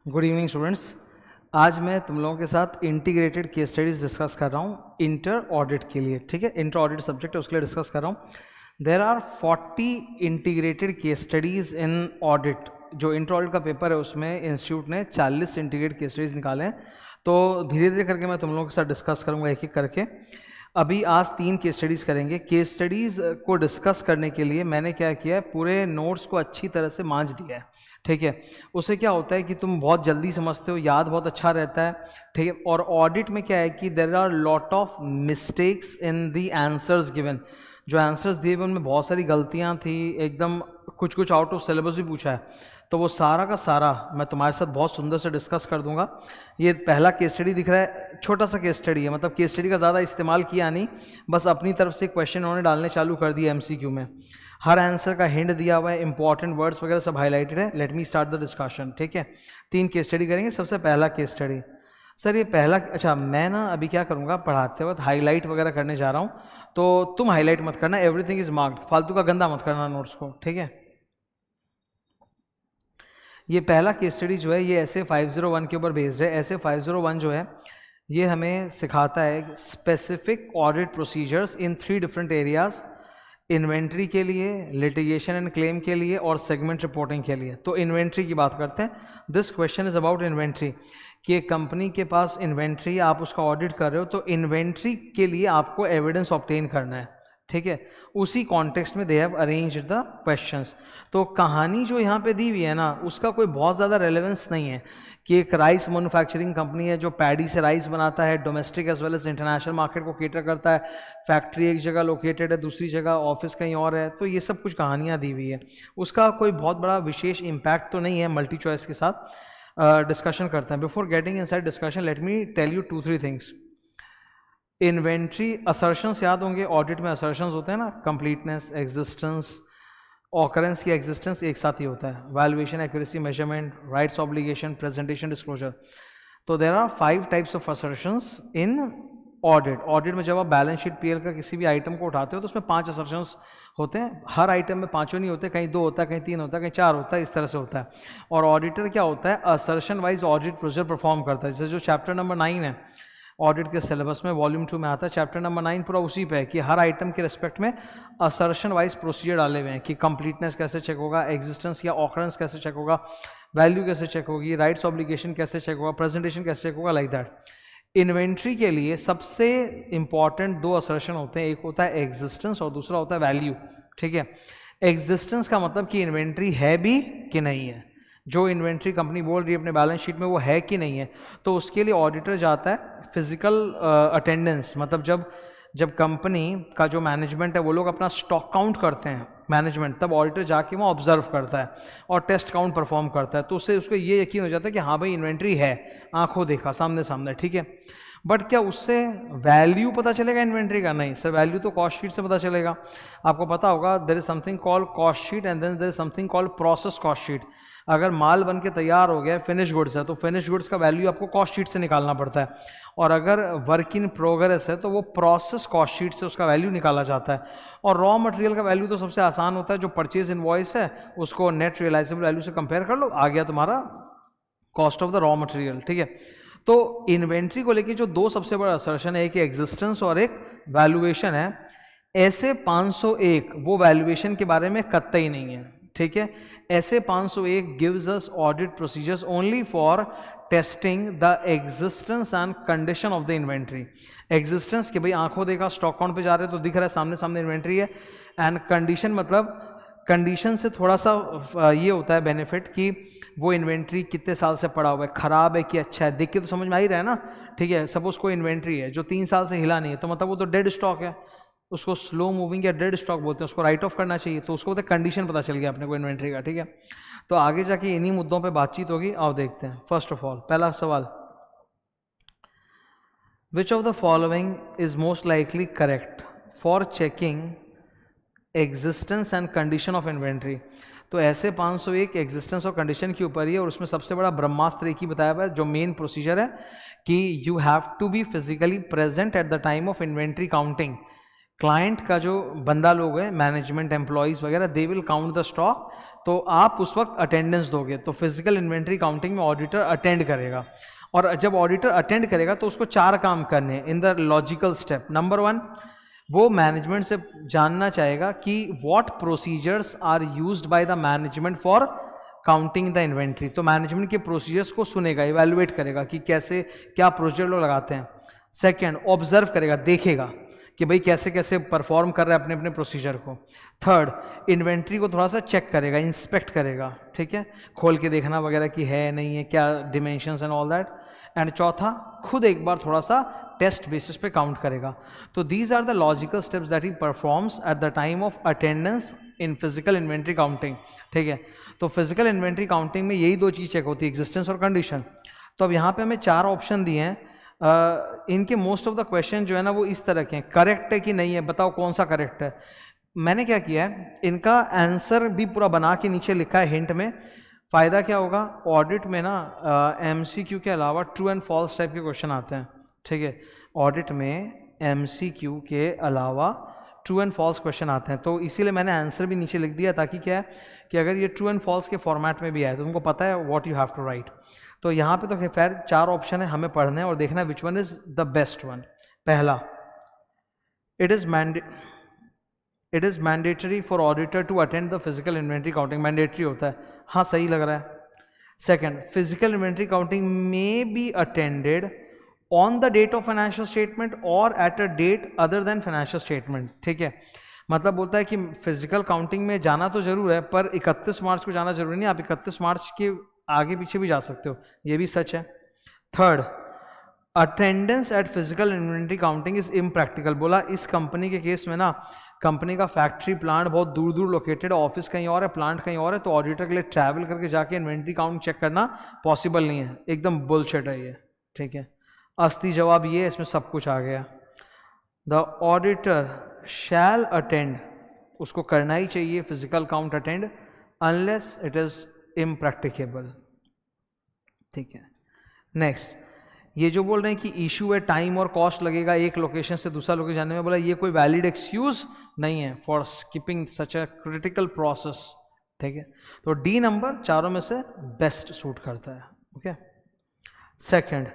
Good evening students. आज मैं तुम लोगों के साथ इंटीग्रेटेड केस स्टडीज डिस्कस कर रहा हूँ इंटर ऑडिट के लिए। ठीक है, इंटर ऑडिट सब्जेक्ट है उसके लिए डिस्कस कर रहा हूँ। There are 40 integrated case studies in audit. जो इंटर ऑडिट का पेपर है उसमें इंस्टीट्यूट ने 40 इंटीग्रेटेड केस स्टडीज निकाले हैं। तो धीरे धीरे करके मैं तुम लोगों के साथ डिस्कस करूँगा एक एक करके। अभी आज 3 केस स्टडीज़ करेंगे। केस स्टडीज़ को डिस्कस करने के लिए मैंने क्या किया है, पूरे नोट्स को अच्छी तरह से मांझ दिया है। ठीक है, उससे क्या होता है कि तुम बहुत जल्दी समझते हो, याद बहुत अच्छा रहता है। ठीक है, और ऑडिट में क्या है कि there are lot of mistakes in the answers given. जो आंसर्स दिए हुए उनमें बहुत सारी गलतियां थी, एकदम कुछ कुछ आउट ऑफ सिलेबस भी पूछा है। तो वो सारा का सारा मैं तुम्हारे साथ बहुत सुंदर से डिस्कस कर दूंगा। ये पहला केस स्टडी दिख रहा है, छोटा सा केस स्टडी है, मतलब केस स्टडी का ज़्यादा इस्तेमाल किया नहीं, बस अपनी तरफ से क्वेश्चन उन्होंने डालने चालू कर दिए एमसीक्यू में। हर आंसर का हिंट दिया हुआ है, इंपॉर्टेंट वर्ड्स वगैरह सब हाईलाइटेड है। Let me start the discussion. ठीक है, 3 केस स्टडी करेंगे। सबसे पहला केस स्टडी, सर ये पहला, अच्छा मैं ना अभी क्या करूँगा, पढ़ाते वक्त हाईलाइट वगैरह करने जा रहा हूँ, तो तुम हाईलाइट मत करना, एवरीथिंग इज मार्क्ड, फालतू का गंदा मत करना नोट्स को। ठीक है, ये पहला केस स्टडी जो है ये ऐसे 501 के ऊपर बेस्ड है। ऐसे 501 जो है ये हमें सिखाता है स्पेसिफिक ऑडिट प्रोसीजर्स इन 3 डिफरेंट एरियाज, इन्वेंट्री के लिए, लिटिगेशन एंड क्लेम के लिए और सेगमेंट रिपोर्टिंग के लिए। तो इन्वेंट्री की बात करते हैं। This question is about inventory, कि एक कंपनी के पास इन्वेंट्री, आप उसका ऑडिट कर रहे हो, तो इन्वेंट्री के लिए आपको एविडेंस ऑब्टेन करना है। ठीक है, उसी कॉन्टेक्स्ट में they have arranged the questions. तो कहानी जो यहाँ पे दी हुई है ना, उसका कोई बहुत ज़्यादा रेलेवेंस नहीं है कि एक राइस मैन्युफैक्चरिंग कंपनी है जो पैडी से राइस बनाता है, domestic as well as international market को केटर करता है, फैक्ट्री एक जगह लोकेटेड है, दूसरी जगह ऑफिस कहीं और है। तो ये सब कुछ कहानियाँ दी हुई है, उसका कोई बहुत बड़ा विशेष इम्पैक्ट तो नहीं है। मल्टी चॉइस के साथ डिस्कशन करते हैं। Before getting inside discussion let me tell you 2-3 things. Inventory assertions याद होंगे, ऑडिट में असर्शंस होते हैं ना, कंप्लीटनेस, एग्जिस्टेंस, ऑकरेंस की एग्जिस्टेंस एक साथ ही होता है, valuation, accuracy, measurement, rights obligation, presentation, disclosure. तो there are 5 types of assertions in audit. Audit में जब आप बैलेंस शीट पीएल का किसी भी आइटम को उठाते हो तो उसमें 5 असर्शंस होते हैं। हर आइटम में 5 नहीं होते, कहीं 2 होता है, कहीं 3 होता है, कहीं 4 होता है, इस तरह से होता है। और ऑडिटर क्या होता है, assertion wise audit procedure perform करता है। जैसे जो चैप्टर नंबर 9 है ऑडिट के सिलेबस में, वॉल्यूम 2 में आता है, चैप्टर नंबर 9 पूरा उसी पे है कि हर आइटम के रिस्पेक्ट में असर्शन वाइज प्रोसीजर डाले हुए हैं कि कंप्लीटनेस कैसे चेक होगा, एग्जिस्टेंस या ऑकरेंस कैसे चेक होगा, वैल्यू कैसे चेक होगी, राइट्स ऑब्लिगेशन कैसे चेक होगा, प्रेजेंटेशन कैसे चेक होगा, लाइक दैट। इन्वेंट्री के लिए सबसे इंपॉर्टेंट 2 असर्शन होते हैं, एक होता है एग्जिस्टेंस और दूसरा होता है वैल्यू। ठीक है, एग्जिस्टेंस का मतलब कि इन्वेंट्री है भी कि नहीं है, जो इन्वेंट्री कंपनी बोल रही है अपने बैलेंस शीट में वो है कि नहीं है। तो उसके लिए ऑडिटर जाता है फिजिकल अटेंडेंस, मतलब जब कंपनी का जो मैनेजमेंट है वो लोग अपना स्टॉक काउंट करते हैं मैनेजमेंट, तब ऑडिटर जाके वहाँ ऑब्जर्व करता है और टेस्ट काउंट परफॉर्म करता है। तो उससे उसको ये यकीन हो जाता है कि हाँ भाई इन्वेंट्री है, आंखों देखा, सामने सामने। ठीक है, बट क्या उससे वैल्यू पता चलेगा इन्वेंट्री का? नहीं सर, वैल्यू तो कॉस्ट शीट से पता चलेगा। आपको पता होगा there is something called cost sheet and then there is something called process cost sheet. अगर माल बन के तैयार हो गया, फिनिश गुड्स है, तो फिनिश गुड्स का वैल्यू आपको कॉस्ट शीट से निकालना पड़ता है। और अगर वर्क इन प्रोग्रेस है तो वो प्रोसेस कॉस्ट शीट से उसका वैल्यू निकाला जाता है। और रॉ मटेरियल का वैल्यू तो सबसे आसान होता है, जो परचेज इनवॉइस है उसको नेट रियलाइजेबल वैल्यू से कंपेयर कर लो, आ गया तुम्हारा cost of the raw material. ठीक है, तो इन्वेंट्री को लेके जो 2 सबसे बड़ा असर्शन है, एक एग्जिस्टेंस और एक वैल्यूएशन है। ऐसे 501 वो वैल्यूएशन के बारे में कतई नहीं है। ठीक है, ऐसे 501 gives us audit procedures only for testing the existence and condition of the inventory. Existence कि भाई आंखों देखा, स्टॉक काउंट पे जा रहे तो दिख रहा है सामने सामने इन्वेंट्री है। एंड कंडीशन मतलब कंडीशन से थोड़ा सा ये होता है बेनिफिट कि वो इन्वेंट्री कितने साल से पड़ा हुआ है, खराब है कि अच्छा है, देख के तो समझ में आ ही रहा है ना। ठीक है, सपोज कोई इन्वेंट्री है जो 3 साल से हिला नहीं है, तो मतलब वो तो डेड स्टॉक है, उसको स्लो मूविंग या डेड स्टॉक बोलते हैं, उसको राइट ऑफ करना चाहिए। तो उसको बोलते कंडीशन पता चल गया अपने को इन्वेंट्री का। ठीक है, तो आगे जाके इन्हीं मुद्दों पे बातचीत होगी। आओ देखते हैं। फर्स्ट ऑफ ऑल पहला सवाल, which of the following is most likely correct for checking existence and condition of inventory. तो ऐसे 501 एग्जिस्टेंस और कंडीशन के ऊपर ही है, और उसमें सबसे बड़ा ब्रह्मास्त्र एक ही बताया हुआ है, जो मेन प्रोसीजर है कि you have to be physically present at the time of inventory counting. Client का जो बंदा लोग है, मैनेजमेंट एम्प्लॉयज़ वगैरह, they will count the stock, तो आप उस वक्त अटेंडेंस दोगे। तो फिजिकल इन्वेंट्री काउंटिंग में ऑडिटर अटेंड करेगा, और जब ऑडिटर अटेंड करेगा तो उसको 4 काम करने हैं in the logical step. Number 1, वो मैनेजमेंट से जानना चाहेगा कि what procedures are used by the management for counting the inventory. तो मैनेजमेंट के प्रोसीजर्स को सुनेगा, इवैल्यूएट करेगा कि कैसे क्या प्रोसीजर लोग लगाते हैं। सेकेंड, ऑब्जर्व करेगा, देखेगा कि भाई कैसे कैसे परफॉर्म कर रहे हैं अपने अपने प्रोसीजर को। थर्ड, इन्वेंट्री को थोड़ा सा चेक करेगा, इंस्पेक्ट करेगा, ठीक है, खोल के देखना वगैरह कि है नहीं है, क्या dimensions and all that. And चौथा, खुद एक बार थोड़ा सा टेस्ट बेसिस पे काउंट करेगा। तो these are the logical steps that he performs at the time of attendance in physical inventory counting, ठीक है। तो फिजिकल इन्वेंट्री काउंटिंग में यही 2 चीज़ चेक होती है, एग्जिस्टेंस और कंडीशन। तो अब यहाँ पे हमें 4 ऑप्शन दिए हैं। इनके मोस्ट ऑफ द क्वेश्चन जो है ना वो इस तरह के हैं, करेक्ट है कि नहीं है, बताओ कौन सा करेक्ट है। मैंने क्या किया है, इनका आंसर भी पूरा बना के नीचे लिखा है हिंट में। फ़ायदा क्या होगा, ऑडिट में ना MCQ के अलावा ट्रू एंड फॉल्स टाइप के क्वेश्चन आते हैं, ठीक है। ऑडिट में MCQ के अलावा ट्रू एंड फॉल्स क्वेश्चन आते हैं, तो इसीलिए मैंने आंसर भी नीचे लिख दिया, ताकि क्या है कि अगर ये ट्रू एंड फॉल्स के फॉर्मेट में भी आए तो तुमको पता है what you have to write. तो यहाँ पे तो खैर 4 ऑप्शन है, हमें पढ़ना है और देखना है which one is the best one. पहला, it is mandatory for auditor to attend the physical inventory counting. Mandatory होता है, हाँ सही लग रहा है। Second, physical inventory counting may be attended on the date of financial statement और at a date other than financial statement, ठीक है। मतलब बोलता है कि फिजिकल काउंटिंग में जाना तो जरूर है, पर 31 मार्च को जाना जरूरी नहीं, आप 31 मार्च के आगे पीछे भी जा सकते हो, ये भी सच है। Third, attendance at physical inventory counting is impractical. बोला इस कंपनी के केस में ना, कंपनी का फैक्ट्री प्लांट बहुत दूर दूर लोकेटेड, ऑफिस कहीं और है, प्लांट कहीं और है, तो ऑडिटर के लिए ट्रैवल करके जाके इन्वेंट्री काउंट चेक करना पॉसिबल नहीं है, एकदम बुलशिट है ये, ठीक है। असली जवाब ये है, इसमें सब कुछ आ गया। द ऑडिटर शैल अटेंड, उसको करना ही चाहिए physical count attend, unless it is impracticable, ठीक है। नेक्स्ट, ये जो बोल रहे हैं कि इशू है, टाइम और कॉस्ट लगेगा एक लोकेशन से दूसरा लोकेशन जाने में, बोला ये कोई वैलिड एक्सक्यूज नहीं है for skipping such a critical process, ठीक है। तो डी नंबर चारों में से बेस्ट सूट करता है, ओके। सेकंड,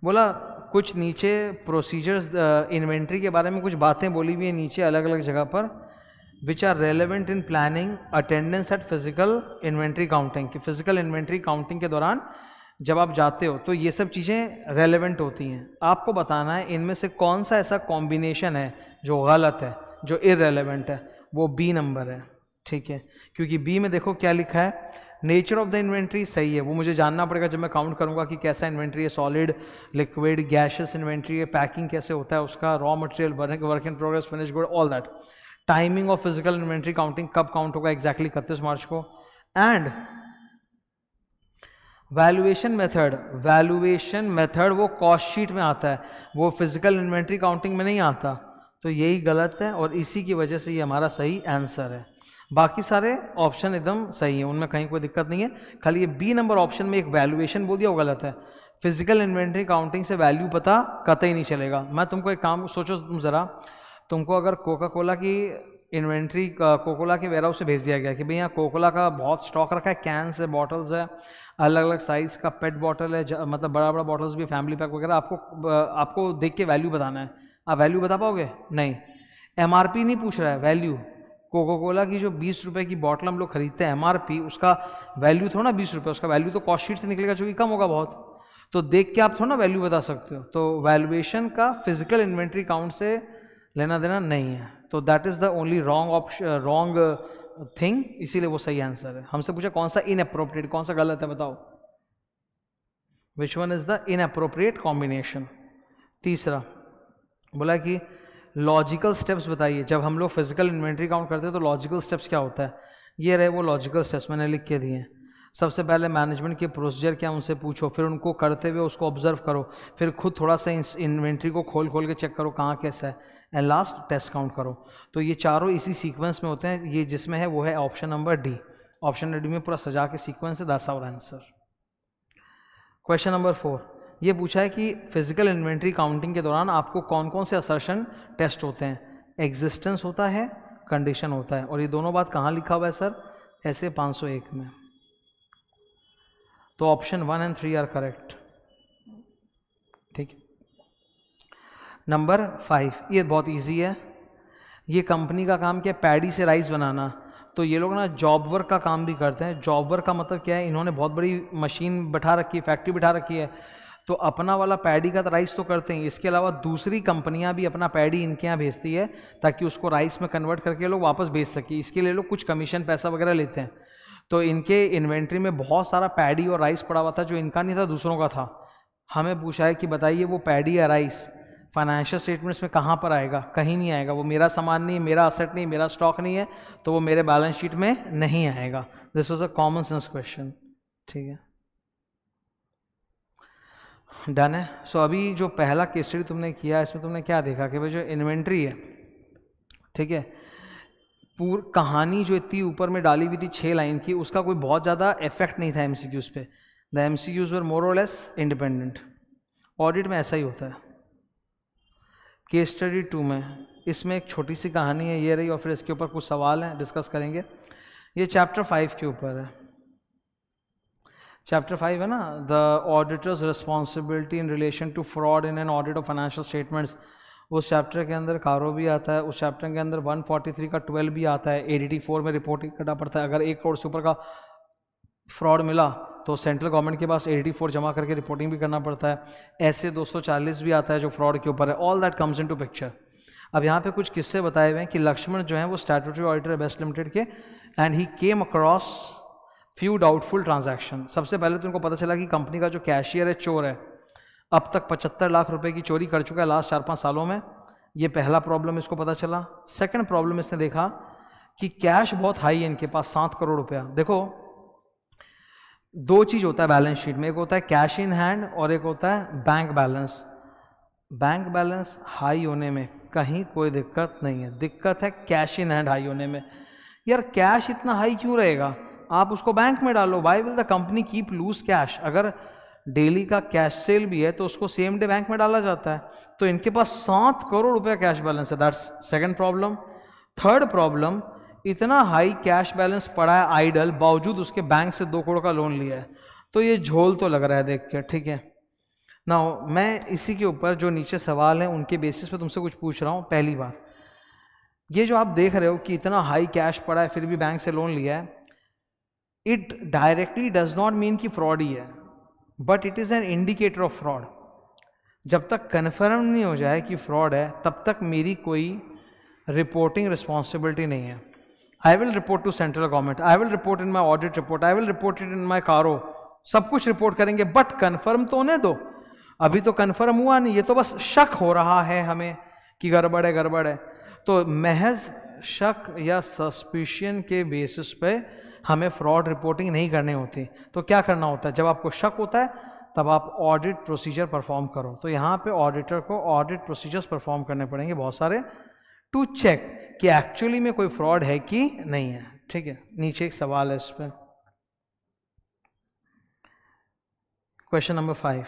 बोला कुछ नीचे प्रोसीजर्स इन्वेंट्री के बारे में कुछ बातें बोली हुई है नीचे अलग अलग जगह पर, which are relevant in planning attendance at physical inventory counting. कि फिजिकल इन्वेंट्री काउंटिंग के दौरान जब आप जाते हो तो ये सब चीज़ें रेलेवेंट होती हैं। आपको बताना है इनमें से कौन सा ऐसा कॉम्बिनेशन है जो गलत है, जो इररेलेवेंट है, वो बी नंबर है, ठीक है। क्योंकि बी में देखो क्या लिखा है, नेचर ऑफ द इन्वेंट्री सही है, वो मुझे जानना पड़ेगा जब मैं काउंट करूंगा कि कैसा इन्वेंट्री है, सॉलिड, लिक्विड, गैशियस इन्वेंट्री है, पैकिंग कैसे होता है उसका, raw material, work in progress, finish good, all that. Timing of physical inventory counting, कब काउंट होगा एग्जैक्टली 31 मार्च को। एंड वैल्यूएशन मेथड वो कॉस्ट शीट में आता है, वो फिजिकल इन्वेंट्री काउंटिंग में नहीं आता, तो यही गलत है और इसी की वजह से ये हमारा सही आंसर है। बाकी सारे ऑप्शन एकदम सही है, उनमें कहीं कोई दिक्कत नहीं है, खाली ये बी नंबर ऑप्शन में एक वैल्यूएशन बोल दिया वो गलत है। फिजिकल इन्वेंट्री काउंटिंग से वैल्यू पता कतई नहीं चलेगा। मैं तुमको एक काम, सोचो तुम ज़रा, तुमको अगर कोका कोला की इन्वेंट्री कोकोला के वेयर हाउस से भेज दिया गया कि भाई यहाँ कोकोला का बहुत स्टॉक रखा है, कैंस है, बॉटल्स है, अलग अलग साइज़ का पेट बॉटल है, मतलब बड़ा बड़ा बॉटल्स भी, फैमिली पैक वगैरह, आपको देख के वैल्यू बताना है। आप वैल्यू बता पाओगे? नहीं। MRP नहीं पूछ रहा है, वैल्यू। कोको कोला की जो 20 रुपये की बॉटल हम लोग खरीदते हैं, MRP, उसका वैल्यू थोड़ा ना 20 रुपये, उसका वैल्यू तो कॉस्ट शीट से निकलेगा जो कि कम होगा बहुत, तो देख के आप थोड़ा ना वैल्यू बता सकते हो। तो वैल्यूएशन का फिजिकल इन्वेंट्री काउंट से लेना देना नहीं है, तो that is the only wrong thing, इसीलिए वो सही आंसर है। हमसे पूछा कौन सा इनअप्रोप्रिएट, कौन सा गलत है बताओ, विच one is the inappropriate combination. तीसरा बोला कि लॉजिकल स्टेप्स बताइए, जब हम लोग फिजिकल इन्वेंट्री काउंट करते हैं तो लॉजिकल स्टेप्स क्या होता है। ये रहे वो लॉजिकल स्टेप्स, मैंने लिख के दिए हैं। सबसे पहले मैनेजमेंट के प्रोसीजर क्या उनसे पूछो, फिर उनको करते हुए उसको ऑब्जर्व करो, फिर खुद थोड़ा सा इन्वेंट्री को खोल खोल के चेक करो कहाँ कैसा है, एंड लास्ट टेस्ट काउंट करो। तो ये चारों इसी सीक्वेंस में होते हैं, ये जिसमें है वो है option number D. Option D में पूरा सजा के सीक्वेंस है, that's our answer. Question number 4, ये पूछा है कि फिजिकल इन्वेंट्री काउंटिंग के दौरान आपको कौन कौन से असर्शन टेस्ट होते हैं। एग्जिस्टेंस होता है, कंडीशन होता है, और ये दोनों बात कहाँ लिखा हुआ है सर? ऐसे 501 में। तो ऑप्शन 1 एंड 3 आर करेक्ट। ठीक है। नंबर 5, ये बहुत इजी है। ये कंपनी का काम क्या है? पैडी से राइस बनाना। तो ये लोग ना जॉब वर्क का काम भी करते हैं। जॉब वर्क का मतलब क्या है? इन्होंने बहुत बड़ी मशीन बैठा रखी है, फैक्ट्री बैठा रखी है, तो अपना वाला पैडी का राइस तो करते हैं, इसके अलावा दूसरी कंपनियां भी अपना पैडी इनके यहाँ भेजती है ताकि उसको राइस में कन्वर्ट करके लोग वापस भेज सके। इसके लिए लोग कुछ कमीशन पैसा वगैरह लेते हैं। तो इनके इन्वेंट्री में बहुत सारा पैडी और राइस पड़ा हुआ था जो इनका नहीं था, दूसरों का था। हमें पूछा है कि बताइए वो पैडी या राइस फाइनेंशियल स्टेटमेंट्स में कहाँ पर आएगा? कहीं नहीं आएगा। वो मेरा सामान नहीं, मेरा असेट नहीं, मेरा स्टॉक नहीं है, तो वो मेरे बैलेंस शीट में नहीं आएगा। This was a common sense question. ठीक है, डन है। सो अभी जो पहला केस स्टडी तुमने किया, इसमें तुमने क्या देखा कि भाई जो इन्वेंट्री है, ठीक है, कहानी जो इतनी ऊपर में डाली हुई थी 6 लाइन की, उसका कोई बहुत ज़्यादा इफेक्ट नहीं था एमसीक्यूज़ पे। द एमसीक्यूज़ वर मोर और लेस इंडिपेंडेंट। ऑडिट में ऐसा ही होता है। केस स्टडी 2 में इसमें एक छोटी सी कहानी है, ये रही, और फिर इसके ऊपर कुछ सवाल हैं, डिस्कस करेंगे। ये चैप्टर 5 के ऊपर है। चैप्टर 5 है ना, the auditor's responsibility in relation to fraud in an audit of financial statements. उस चैप्टर के अंदर कारो भी आता है, उस चैप्टर के अंदर 143 का 12 भी आता है। ADT 4 में रिपोर्टिंग करना पड़ता है। अगर 1 करोड़ से ऊपर का फ्रॉड मिला तो सेंट्रल गवर्नमेंट के पास ADT 4 जमा करके रिपोर्टिंग भी करना पड़ता है। ऐसे 240 भी आता है जो फ्रॉड के ऊपर है। All that comes into picture. अब यहाँ पे कुछ किस्से बताए हुए हैं कि लक्ष्मण जो है वो स्टैट्यूटरी ऑडिटर है बेस्ट लिमिटेड के, and he came across few doubtful transaction. सबसे पहले तो उनको पता चला कि कंपनी का जो कैशियर है चोर है। अब तक 75 लाख रुपए की चोरी कर चुका है लास्ट 4-5 सालों में। ये पहला प्रॉब्लम इसको पता चला। सेकंड प्रॉब्लम इसने देखा कि कैश बहुत हाई है इनके पास, 7 करोड़ रुपया। देखो, 2 चीज़ होता है बैलेंस शीट में, एक होता है कैश इन हैंड और एक होता है bank balance. Bank balance high होने में कहीं कोई दिक्कत नहीं है, दिक्कत है कैश इन हैंड हाई होने में। यार कैश इतना हाई क्यों रहेगा? आप उसको बैंक में डालो। Why will the company keep loose cash? अगर डेली का कैश सेल भी है तो उसको सेम डे बैंक में डाला जाता है। तो इनके पास 7 करोड़ रुपया कैश बैलेंस है। That's second problem. Third problem, इतना हाई कैश बैलेंस पड़ा है आइडल, बावजूद उसके बैंक से 2 करोड़ का लोन लिया है। तो ये झोल तो लग रहा है देख के। ठीक है ना, मैं इसी के ऊपर जो नीचे सवाल हैं उनके बेसिस पे तुमसे कुछ पूछ रहा हूँ। पहली बात, ये जो आप देख रहे हो कि इतना हाई कैश पड़ा है फिर भी बैंक से लोन लिया है, it directly does not mean कि फ्रॉड ही है, but it is an indicator of fraud. जब तक कन्फर्म नहीं हो जाए कि फ्रॉड है तब तक मेरी कोई रिपोर्टिंग रिस्पॉन्सिबिलिटी नहीं है। I will report to central government, I will report in my audit report, I will report it in my CARO, सब कुछ रिपोर्ट करेंगे, बट कन्फर्म तो होने दो। अभी तो कन्फर्म हुआ नहीं, ये तो बस शक हो रहा है हमें कि गड़बड़ है गड़बड़ है। तो महज शक या सस्पिशन के बेसिस पे हमें फ्रॉड रिपोर्टिंग नहीं करनी होती। तो क्या करना होता है? जब आपको शक होता है तब आप ऑडिट प्रोसीजर परफॉर्म करो। तो यहाँ पे ऑडिटर को ऑडिट प्रोसीजर्स परफॉर्म करने पड़ेंगे बहुत सारे, टू चेक कि एक्चुअली में कोई फ्रॉड है कि नहीं है। ठीक है, नीचे एक सवाल है इस पर, question number 5,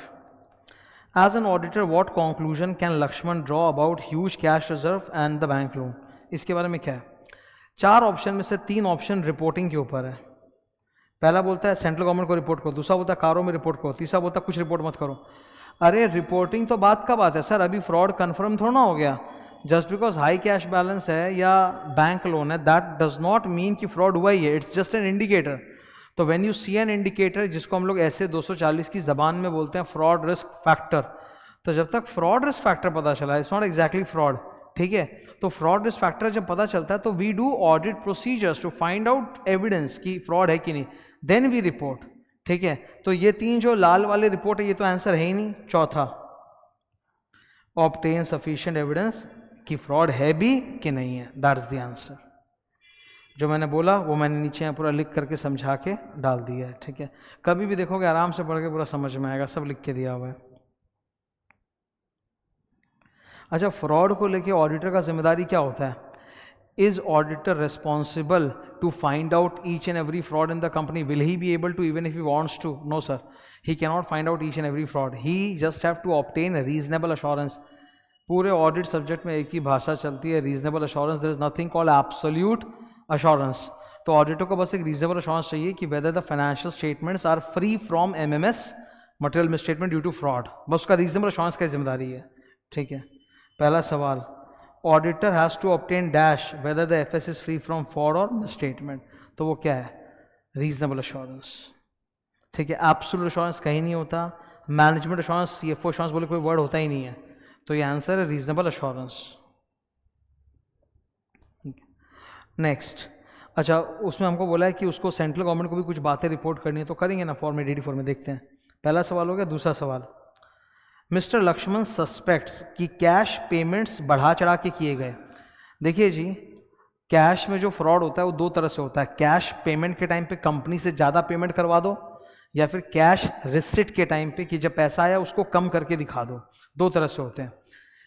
as an auditor what conclusion can Lakshman draw about huge cash reserve and the bank loan? इसके बारे में क्या है? 4 ऑप्शन में से 3 ऑप्शन रिपोर्टिंग के ऊपर है। पहला बोलता है सेंट्रल गवर्नमेंट को रिपोर्ट करो, दूसरा बोलता है कारों में रिपोर्ट करो, तीसरा बोलता है कुछ रिपोर्ट मत करो। अरे रिपोर्टिंग तो बात का बात है सर, अभी फ्रॉड कंफर्म थोड़ा ना हो गया। Just because high cash balance है या बैंक लोन है, दैट डज नॉट मीन कि फ्रॉड हुआ ही है, इट्स जस्ट एन इंडिकेटर। तो when you see an indicator, जिसको हम लोग ऐसे 240 की जबान में बोलते हैं फ्रॉड रिस्क फैक्टर, तो जब तक फ्रॉड रिस्क फैक्टर पता चला, इट्स नॉट एग्जैक्टली फ्रॉड। ठीक है, तो फ्रॉड रिस्क फैक्टर जब पता चलता है तो we do audit procedures to find out evidence कि फ्रॉड है कि नहीं, देन वी रिपोर्ट। ठीक है, तो ये 3 जो लाल वाले रिपोर्ट है ये तो आंसर है ही नहीं। चौथा, ऑब्टेन सफिशिएंट एविडेंस कि फ्रॉड है भी कि नहीं है, दैट्स द आंसर। जो मैंने बोला वो मैंने नीचे यहाँ पूरा लिख करके समझा के डाल दिया है। ठीक है, कभी भी देखोगे आराम से पढ़ के पूरा समझ में आएगा, सब लिख के दिया हुआ है। अच्छा, फ्रॉड को लेके ऑडिटर का जिम्मेदारी क्या होता है? Is auditor responsible to find out each and every fraud in the company? Will he be able to even if he wants to? No sir, he cannot find out each and every fraud, he just have to obtain reasonable assurance. पूरे audit subject में एक ही भाषा चलती है, reasonable assurance. There is nothing called absolute assurance. तो auditor को बस एक रीजनेबल अश्योरेंस चाहिए कि whether the financial statements are free from MMS, material misstatement due to fraud. बस उसका रीजनेबल अश्योरेंस की जिम्मेदारी है, ठीक है। पहला सवाल, auditor has to obtain dash whether the FS is free from fraud और मिसस्टेटमेंट। तो वो क्या है? रीजनेबल अश्योरेंस, ठीक है। एब्सोल्यूट अश्योरेंस कहीं नहीं होता, मैनेजमेंट अश्योरेंस, सीएफओ अश्योरेंस बोले कोई वर्ड होता ही नहीं है। तो ये आंसर है रीजनेबल अश्योरेंस। नेक्स्ट, अच्छा उसमें हमको बोला है कि उसको सेंट्रल गवर्नमेंट को भी कुछ बातें रिपोर्ट करनी है, तो करेंगे ना फॉर्म 84 में। देखते हैं, पहला सवाल हो गया। दूसरा सवाल, मिस्टर लक्ष्मण सस्पेक्ट्स कि कैश पेमेंट्स बढ़ा चढ़ा के किए गए। देखिए जी, कैश में जो फ्रॉड होता है वो दो तरह से होता है। कैश पेमेंट के टाइम पे कंपनी से ज़्यादा पेमेंट करवा दो, या फिर कैश रिसिट के टाइम पे कि जब पैसा आया उसको कम करके दिखा दो। दो तरह से होते हैं।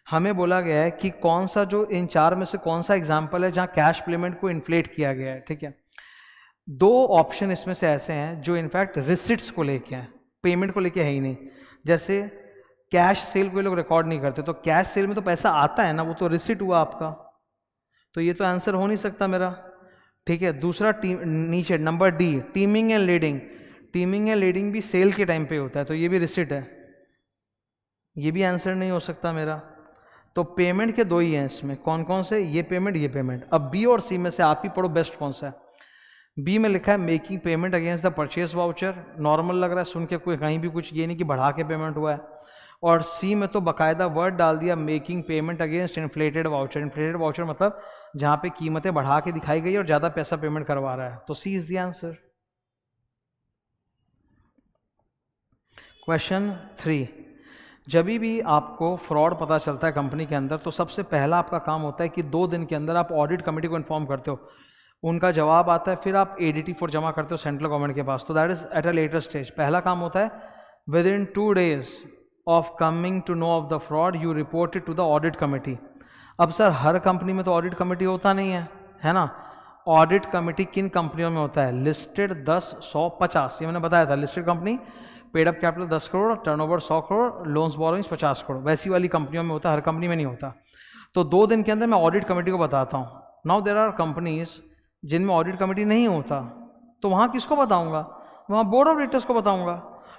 हमें बोला गया है कि कौन सा जो इन चार में से कौन सा एग्जाम्पल है जहाँ कैश पेमेंट को इन्फ्लेट किया गया है, ठीक है। दो ऑप्शन इसमें से ऐसे हैं जो इनफैक्ट रिसिट्स को लेके हैं, पेमेंट को लेके है ही नहीं। जैसे कैश सेल को लोग रिकॉर्ड नहीं करते, तो कैश सेल में तो पैसा आता है ना, वो तो रिसिट हुआ आपका, तो ये तो आंसर हो नहीं सकता मेरा, ठीक है। दूसरा नीचे number D, teeming and leading. Teeming and leading भी सेल के टाइम पे होता है, तो ये भी रिसिट है, ये भी आंसर नहीं हो सकता मेरा। तो पेमेंट के दो ही हैं इसमें, कौन कौन से? ये पेमेंट, ये पेमेंट। अब बी और सी में से आप ही पढ़ो बेस्ट कौन सा है। बी में लिखा है making payment against the purchase voucher, normal लग रहा है सुन के, कोई कहीं भी कुछ ये नहीं कि बढ़ा के पेमेंट हुआ है। और सी में तो बाकायदा वर्ड डाल दिया making payment against inflated voucher. Inflated voucher मतलब जहाँ पे कीमतें बढ़ा के दिखाई गई और ज़्यादा पैसा पेमेंट करवा रहा है, तो सी इज द आंसर। क्वेश्चन 3, जब भी आपको फ्रॉड पता चलता है कंपनी के अंदर, तो सबसे पहला आपका काम होता है कि 2 दिन के अंदर आप ऑडिट कमेटी को इन्फॉर्म करते हो, उनका जवाब आता है, फिर आप ADT फॉर जमा करते हो सेंट्रल गवर्नमेंट के पास। तो that is at a later stage. पहला काम होता है within 2 days of coming to know of the fraud you report it to the audit committee. अब सर हर कंपनी में तो ऑडिट कमेटी होता नहीं है ना। ऑडिट कमेटी किन कंपनियों में होता है? लिस्टेड 10, 100, 50, ये मैंने बताया था। Listed company paid up capital 10 crore, turnover 100 crore, loans borrowings 50 crore, वैसी वाली कंपनियों में होता है, हर कंपनी में नहीं होता। तो 2 दिन के अंदर मैं ऑडिट कमेटी को बताता हूँ। नाउ देयर आर कंपनीज जिनमें ऑडिट कमेटी नहीं होता, तो वहाँ किसको बताऊँगा? वहाँ बोर्ड ऑफ डायरेक्टर्स को बताऊँगा।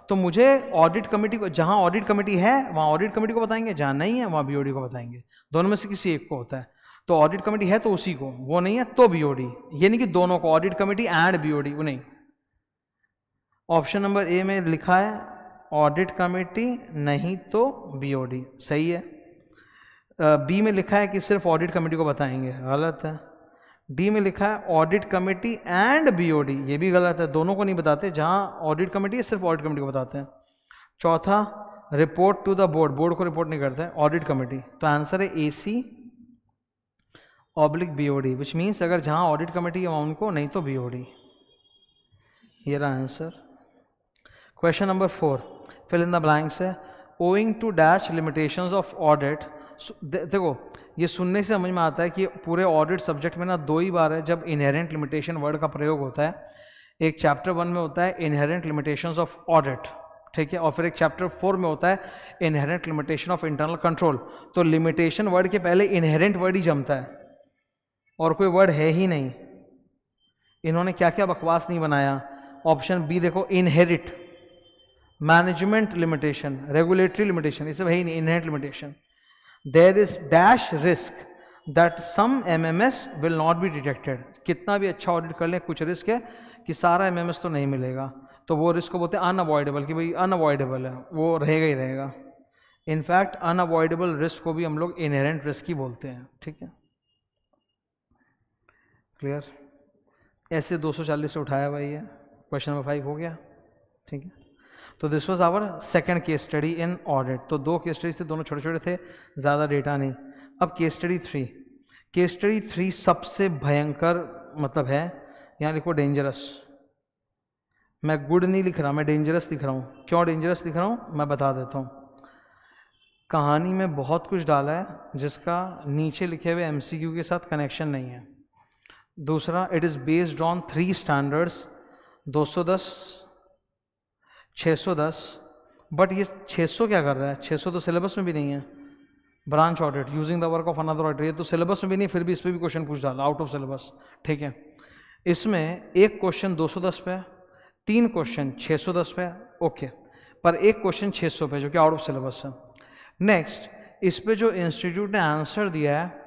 तो मुझे ऑडिट कमेटी को, जहाँ ऑडिट कमेटी है वहाँ ऑडिट कमेटी को बताएंगे, जहाँ नहीं है वहाँ BOD को बताएंगे। दोनों में से किसी एक को होता है। तो ऑडिट कमेटी है तो उसी को, वो नहीं है तो BOD। ये नहीं कि दोनों को, ऑडिट कमेटी एंड BOD, वो नहीं। ऑप्शन नंबर ए में लिखा है ऑडिट कमेटी नहीं तो BOD, सही है। बी में लिखा है कि सिर्फ ऑडिट कमेटी को बताएंगे, गलत है। डी में लिखा है ऑडिट कमेटी एंड BOD, ये भी गलत है, दोनों को नहीं बताते। जहां ऑडिट कमेटी है सिर्फ ऑडिट कमेटी को बताते हैं। चौथा, report to the board, board को रिपोर्ट नहीं करते हैं, ऑडिट कमेटी। तो आंसर है AC oblique BOD, which means अगर जहां ऑडिट कमेटी है वहां उनको, नहीं तो BOD। ये रहा answer. Question number 4, fill in the blanks है। Owing to dash limitations of audit. देखो ये सुनने से समझ में आता है कि पूरे ऑडिट सब्जेक्ट में ना 2 ही बार है जब इनहेरेंट लिमिटेशन वर्ड का प्रयोग होता है। एक चैप्टर 1 में होता है इनहेरेंट लिमिटेशंस ऑफ ऑडिट, ठीक है, और फिर एक चैप्टर 4 में होता है inherent limitation of internal control. तो लिमिटेशन वर्ड के पहले इनहेरेंट वर्ड ही जमता है, और कोई वर्ड है ही नहीं। इन्होंने क्या क्या बकवास नहीं बनाया। ऑप्शन बी देखो, inherent, management limitation, regulatory limitation, ये सब है ही नहीं। Inherent limitation, there is dash risk that some MMS will not be detected. कितना भी अच्छा ऑडिट कर लें, कुछ रिस्क है कि सारा MMS तो नहीं मिलेगा, तो वो रिस्क को बोलते हैं अनअवॉइडेबल, कि भाई अनअवॉइडेबल है, वो रहेगा ही रहेगा। इनफैक्ट अनअवॉइडेबल रिस्क को भी हम लोग इनहेरेंट रिस्क ही बोलते हैं, ठीक है, क्लियर। ऐसे 240 से उठाया हुआ है। क्वेश्चन नंबर 5 हो गया, ठीक है। तो this was our second case study in audit. तो 2 केस स्टडी थे, दोनों छोटे छोटे थे, ज़्यादा डेटा नहीं। अब केस स्टडी 3। केस स्टडी 3 सबसे भयंकर मतलब है, यहाँ लिखो डेंजरस। मैं गुड नहीं लिख रहा, मैं डेंजरस लिख रहा हूँ। क्यों डेंजरस लिख रहा हूँ मैं बता देता हूँ। कहानी में बहुत कुछ डाला है जिसका नीचे लिखे हुए MCQ के साथ कनेक्शन नहीं है। दूसरा, it is based on 3 standards, 210, 610। But ये 600 क्या कर रहा है? 600 तो सिलेबस में भी नहीं है। Branch audit using the work of another auditor, ये तो सिलेबस में भी नहीं, फिर भी इस पर भी क्वेश्चन पूछ डाला आउट ऑफ सिलेबस, ठीक है। इसमें एक क्वेश्चन 210 पे, 3 क्वेश्चन 610 पे, ओके, पर एक क्वेश्चन 600 पे जो कि आउट ऑफ सिलेबस है। नेक्स्ट, इस पे जो इंस्टीट्यूट ने आंसर दिया है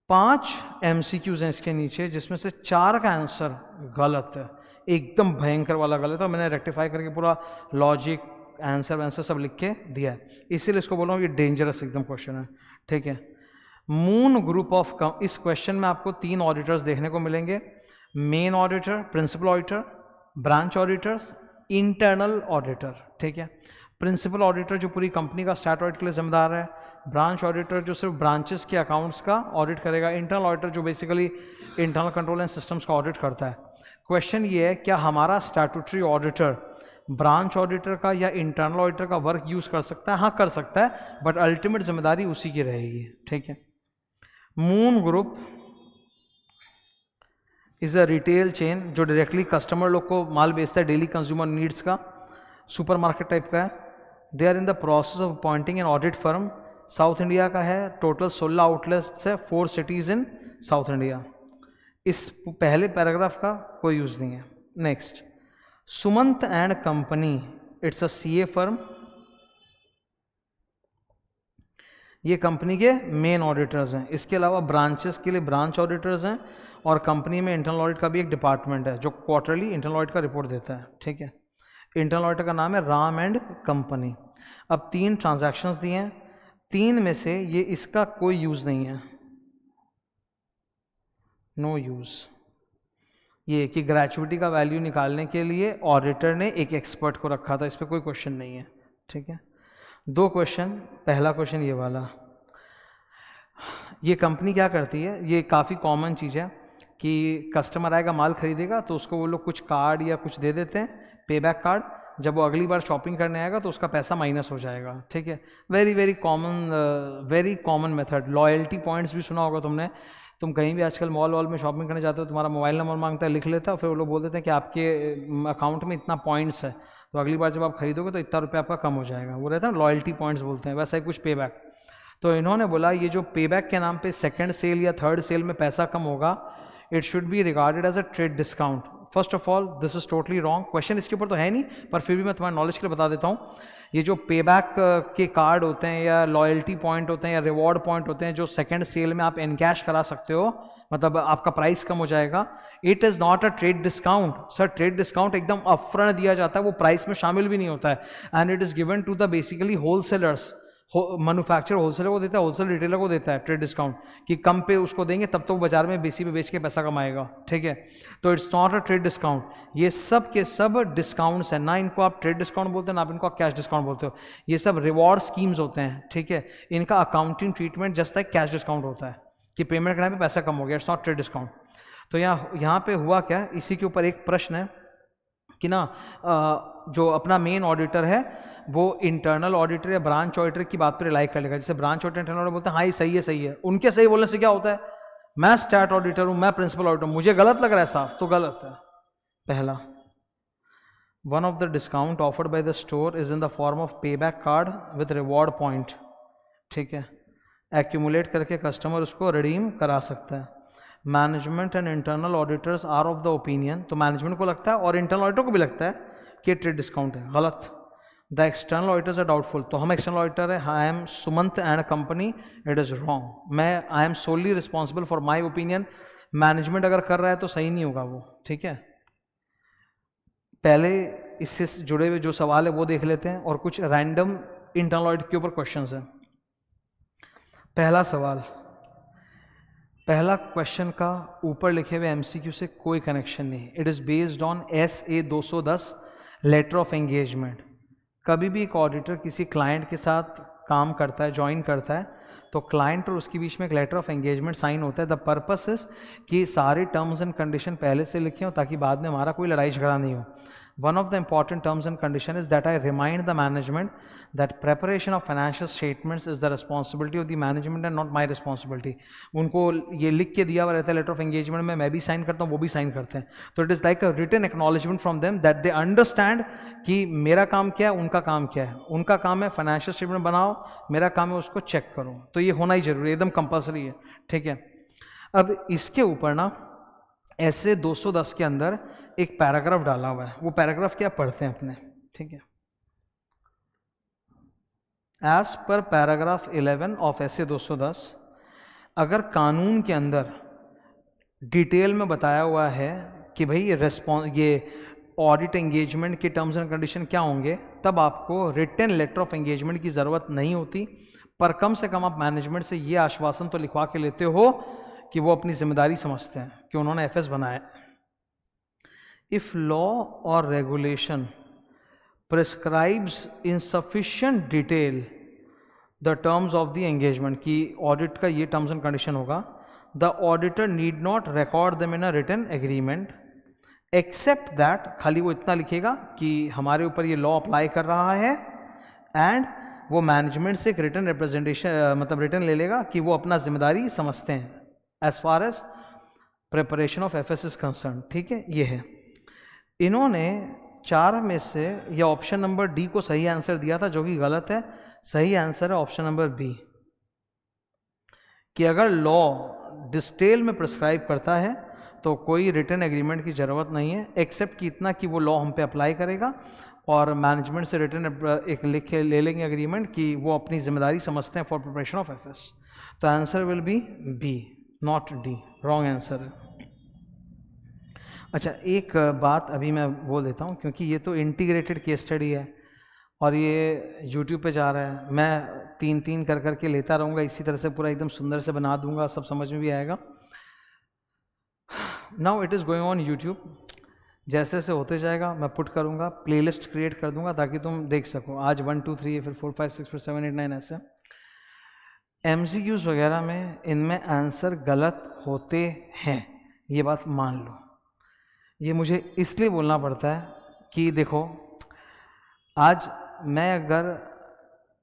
5 MCQs हैं इसके नीचे, जिसमें से 4 का आंसर गलत है, एकदम भयंकर वाला गलत है। मैंने रेक्टिफाई करके पूरा लॉजिक आंसर वैंसर सब लिख के दिया है, इसीलिए इसको बोल रहा हूँ ये डेंजरस एकदम क्वेश्चन है, ठीक है। मून ग्रुप ऑफ इस क्वेश्चन में आपको 3 ऑडिटर्स देखने को मिलेंगे, main auditor, principal auditor, branch auditors, internal auditor, ठीक है। प्रिंसिपल ऑडिटर जो पूरी कंपनी का स्टार्ट ऑडिट के लिए जिम्मेदार है, ब्रांच ऑडिटर जो सिर्फ ब्रांचेस के अकाउंट्स का ऑडिट करेगा, इंटरनल ऑडिटर जो basically internal control and systems का ऑडिट करता है। क्वेश्चन ये है, क्या हमारा स्टैट्यूटरी ऑडिटर ब्रांच ऑडिटर का या इंटरनल ऑडिटर का वर्क यूज कर सकता है? हाँ कर सकता है, बट अल्टीमेट जिम्मेदारी उसी की रहेगी, ठीक है। Moon group is a retail chain जो डायरेक्टली कस्टमर लोग को माल बेचता है, डेली कंज्यूमर नीड्स का, सुपरमार्केट टाइप का है। They are in the process of appointing an audit firm, south India का है, टोटल 16 आउटलेट्स है, 4 सिटीज इन साउथ इंडिया। इस पहले पैराग्राफ का कोई यूज नहीं है। Next, Sumant and company, it's a CA firm, ये कंपनी के मेन ऑडिटर्स हैं। इसके अलावा ब्रांचेस के लिए ब्रांच ऑडिटर्स हैं, और कंपनी में इंटरनल ऑडिट का भी एक डिपार्टमेंट है जो क्वार्टरली इंटरनल ऑडिट का रिपोर्ट देता है, ठीक है। इंटरनल ऑडिटर का नाम है राम एंड कंपनी। अब 3 ट्रांजैक्शंस दिए हैं, 3 में से ये इसका कोई यूज नहीं है, नो यूज। ये कि ग्रेचुइटी का वैल्यू निकालने के लिए ऑडिटर ने एक एक्सपर्ट को रखा था, इस पर कोई क्वेश्चन नहीं है, ठीक है। 2 क्वेश्चन, पहला क्वेश्चन ये वाला, ये कंपनी क्या करती है, ये काफ़ी कॉमन चीज़ है कि कस्टमर आएगा माल खरीदेगा तो उसको वो लोग कुछ कार्ड या कुछ दे देते हैं, पे बैक कार्ड, जब वो अगली बार शॉपिंग करने आएगा तो उसका पैसा माइनस हो जाएगा, ठीक है। Very common method. Loyalty points भी सुना होगा तुमने, तुम कहीं भी आजकल मॉल वॉल में शॉपिंग करने जाते हो, तुम्हारा मोबाइल नंबर मांगता है, लिख लेता है, फिर वो लोग बोल देते हैं कि आपके अकाउंट में इतना पॉइंट्स है, तो अगली बार जब आप खरीदोगे तो इतना रुपये आपका कम हो जाएगा, वो रहता है ना, लॉयल्टी पॉइंट्स बोलते हैं, वैसा ही कुछ पे बैक। तो इन्होंने बोला ये जो पे बैक के नाम पे सेकंड सेल या थर्ड सेल में पैसा कम होगा, it should be regarded as a trade discount. First of all this is totally wrong. Question इसके ऊपर तो है नहीं, पर फिर भी मैं तुम्हारे नॉलेज के लिए बता देता हूँ। ये जो पे बैक के कार्ड होते हैं या लॉयल्टी पॉइंट होते हैं या रिवॉर्ड पॉइंट होते हैं जो सेकंड सेल में आप एनकैश करा सकते हो, मतलब आपका प्राइस कम हो जाएगा, it is not a trade discount. Sir trade discount एकदम अपफ्रंट दिया जाता है, वो प्राइस में शामिल भी नहीं होता है, and it is given to the basically wholesalers. Manufacturer wholesaler को देता है, होलसेल रिटेलर को देता है ट्रेड डिस्काउंट, कि कम पे उसको देंगे तब तो वो बाजार में बेसी पे बेच के पैसा कमाएगा, ठीक है। तो it's not a trade discount, ये सब के सब डिस्काउंट्स हैं, ना इनको आप ट्रेड डिस्काउंट बोलते हैं ना आप इनको कैश डिस्काउंट बोलते हो, ये सब रिवॉर्ड स्कीम्स होते हैं, ठीक है। इनका accounting treatment just like cash discount होता है कि पेमेंट करने पे पैसा कम हो गया, इट्स नॉट ट्रेड डिस्काउंट। तो यहाँ पे हुआ क्या, इसी के ऊपर एक प्रश्न है कि ना जो अपना मेन ऑडिटर है वो इंटरनल ऑडिटर या ब्रांच ऑडिटर की बात पर रिलाई कर लेगा। जैसे ब्रांच ऑडिटर इंटरनल ऑडिटर बोलते हैं हाँ ये सही है, उनके सही बोलने से क्या होता है, मैं स्टैट ऑडिटर हूँ, मैं प्रिंसिपल ऑडिटर हूँ, मुझे गलत लग रहा है साफ, तो गलत है। पहला, one of the discount offered by the store is in the form of pay back card with reward point, ठीक है, एक्यूमुलेट करके कस्टमर उसको रिडीम करा सकता है। Management and internal auditors are of the opinion, तो मैनेजमेंट को लगता है और इंटरनल ऑडिटर को भी लगता है कि ट्रेड डिस्काउंट है, गलत। The external auditors are doubtful, तो हम एक्सटर्नल ऑडिटर है, I am Sumant and company, it is wrong, मैं I am solely responsible for my opinion, management अगर कर रहा है तो सही नहीं होगा वो, ठीक है। पहले इससे जुड़े हुए जो सवाल है वो देख लेते हैं और कुछ रैंडम इंटरनल ऑडिट के ऊपर क्वेश्चंस हैं। पहला सवाल, पहला क्वेश्चन का ऊपर लिखे हुए MCQ से कोई कनेक्शन नहीं, it is based on SA 210 letter of engagement. कभी भी एक ऑडिटर किसी क्लाइंट के साथ काम करता है, ज्वाइन करता है, तो क्लाइंट और उसके बीच में एक लेटर ऑफ एंगेजमेंट साइन होता है। द पर्पस इज कि सारे टर्म्स एंड कंडीशन पहले से लिखे हों ताकि बाद में हमारा कोई लड़ाई झगड़ा नहीं हो। One of the important terms and condition is that I remind the management that preparation of financial statements is the responsibility of the management and not my responsibility. उनको ये लिख के दिया हुआ रहता है लेटर ऑफ एंगेजमेंट में, मैं भी साइन करता हूँ, वो भी साइन करते हैं, तो it is like a written acknowledgement from them that they understand कि मेरा काम क्या है, उनका काम क्या है. उनका काम है फाइनेंशियल स्टेटमेंट बनाओ, मेरा काम है उसको चेक करो. तो ये होना ही जरूरी है, एकदम कंपल्सरी है. ठीक है. अब इसके ऊपर ना ऐसे 210 के अंदर एक पैराग्राफ डाला हुआ है. वो पैराग्राफ क्या पढ़ते हैं अपने. ठीक है. एज पर पैराग्राफ 11 ऑफ ऐसे 210, अगर कानून के अंदर डिटेल में बताया हुआ है कि भाई ये ऑडिट एंगेजमेंट के टर्म्स एंड कंडीशन क्या होंगे, तब आपको रिटन लेटर ऑफ एंगेजमेंट की ज़रूरत नहीं होती. पर कम से कम आप मैनेजमेंट से ये आश्वासन तो लिखवा के लेते हो कि वो अपनी जिम्मेदारी समझते हैं कि उन्होंने एफएस बनाया. इफ लॉ और regulation prescribes in sufficient detail the terms of the engagement, की ऑडिट का ये टर्म्स एंड कंडीशन होगा, the auditor need not record them in a written agreement except that, खाली वो इतना लिखेगा कि हमारे ऊपर ये लॉ अप्लाई कर रहा है, एंड वो मैनेजमेंट से एक रिटन रिप्रेजेंटेशन मतलब रिटन ले लेगा कि वो अपना जिम्मेदारी समझते हैं as far as preparation of FS is concern. ठीक है. ये है. इन्होंने 4 में से ये ऑप्शन नंबर डी को सही आंसर दिया था, जो कि गलत है. सही आंसर है ऑप्शन नंबर बी, कि अगर लॉ डिटेल में प्रिस्क्राइब करता है तो कोई रिटन एग्रीमेंट की ज़रूरत नहीं है, एक्सेप्ट कि इतना कि वो लॉ हम पे अप्लाई करेगा और मैनेजमेंट से रिटन एक लिख के ले लेंगे एग्रीमेंट कि वो अपनी जिम्मेदारी समझते हैं फॉर प्रिपरेशन ऑफ एफएस. तो answer will be B, not D. Wrong answer है. अच्छा, एक बात अभी मैं बोल देता हूँ, क्योंकि ये तो इंटीग्रेटेड केस स्टडी है और ये YouTube पे जा रहा है. मैं 3-3 कर करके लेता रहूँगा, इसी तरह से पूरा एकदम सुंदर से बना दूंगा, सब समझ में भी आएगा. Now it is going on YouTube. जैसे जैसे होते जाएगा मैं पुट करूँगा, प्लेलिस्ट क्रिएट कर दूंगा ताकि तुम देख सको. आज 1 2 3 फिर 4 5 6 फिर 7 8 9 ऐसे. MCQs वगैरह में इनमें आंसर गलत होते हैं, ये बात मान लो. ये मुझे इसलिए बोलना पड़ता है कि देखो, आज मैं अगर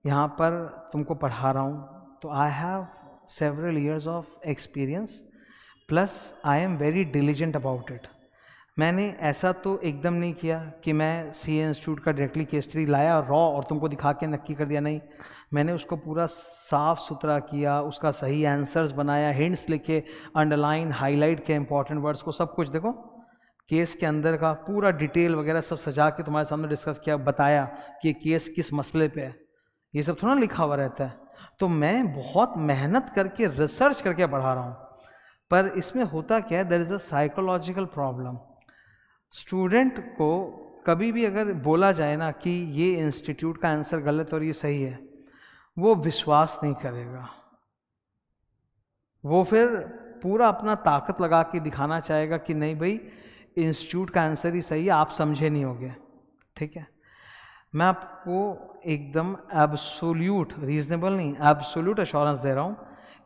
यहाँ पर तुमको पढ़ा रहा हूँ तो I have several years of experience, plus I am very diligent about it. मैंने ऐसा तो एकदम नहीं किया कि मैं CA इंस्टीट्यूट का डायरेक्टली केस स्टडी लाया और रॉ और तुमको दिखा के नक्की कर दिया. नहीं, मैंने उसको पूरा साफ सुथरा किया, उसका सही आंसर्स बनाया, हिंट्स लिखे, अंडरलाइन हाईलाइट के इंपॉर्टेंट वर्ड्स को, सब कुछ देखो केस के अंदर का पूरा डिटेल वगैरह सब सजा के तुम्हारे सामने डिस्कस किया, बताया कि केस किस मसले पे है. ये सब थोड़ा लिखा हुआ रहता है. तो मैं बहुत मेहनत करके रिसर्च करके पढ़ा रहा हूँ. पर इसमें होता क्या है, there is a psychological problem. Student को कभी भी अगर बोला जाए ना कि ये इंस्टीट्यूट का आंसर गलत और ये सही है, वो विश्वास नहीं करेगा. वो फिर पूरा अपना ताकत लगा के दिखाना चाहेगा कि नहीं भाई इंस्टीट्यूट का आंसर ही सही है, आप समझे नहीं होगे. ठीक है. मैं आपको एकदम एब्सोल्यूट, रीजनेबल नहीं, एब्सोल्यूट अश्योरेंस दे रहा हूँ